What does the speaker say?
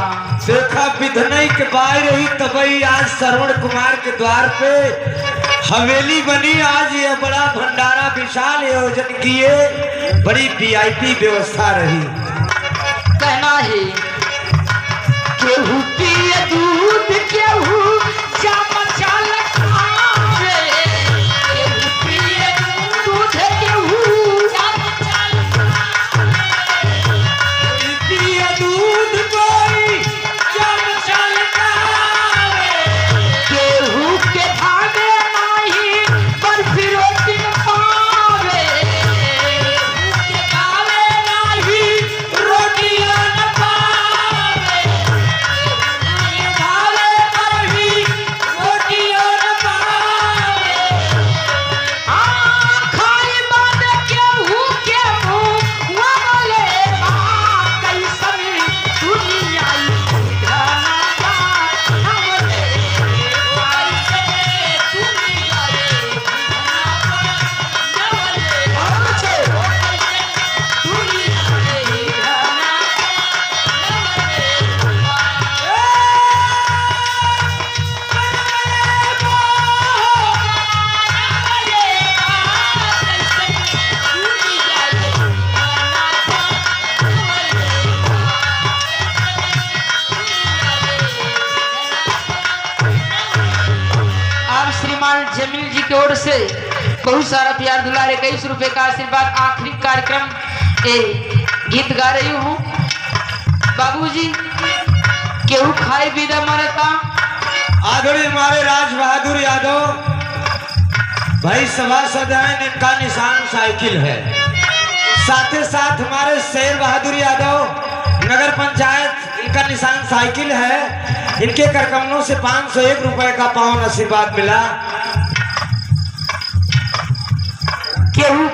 देखा विधनई के बाई रही तबई आज श्रवण कुमार के द्वार पे हवेली बनी। आज ये बड़ा भंडारा विशाल आयोजन किए, बड़ी वीआईपी व्यवस्था रही। कहना है केहू पिए दूध केहू जाम चाल खावे, केहू पिए दूध केहू जाम चाल कोई पिए दूध कोई जाम चाल खावे, केहू के भावे नाही बर्फी रोटी न पावे, केहू के भावे नाही रोटियां न पावे, ये भावे बरही रोटियां न पावे। खाई बाद केहू के मुँह वाले बात कैसन दुनिया धनवा हमरे कैसे दुनिया आप श्रीमान जमील जी की ओर से बहुत सारा प्यार दुलार 21 रुपए का आशीर्वाद। आखिरी कार्यक्रम गीत गा रही हूँ। बाबूजी केहू खाए बिना मरता, आदरणीय हमारे राज बहादुर यादव भाई सभा सदान, इनका निशान साइकिल है। साथ ही साथ हमारे शेर बहादुर यादव नगर पंचायत, इनका निशान साइकिल है। इनके करकमनों से 501 रुपए का पावन आशीर्वाद मिला। केहू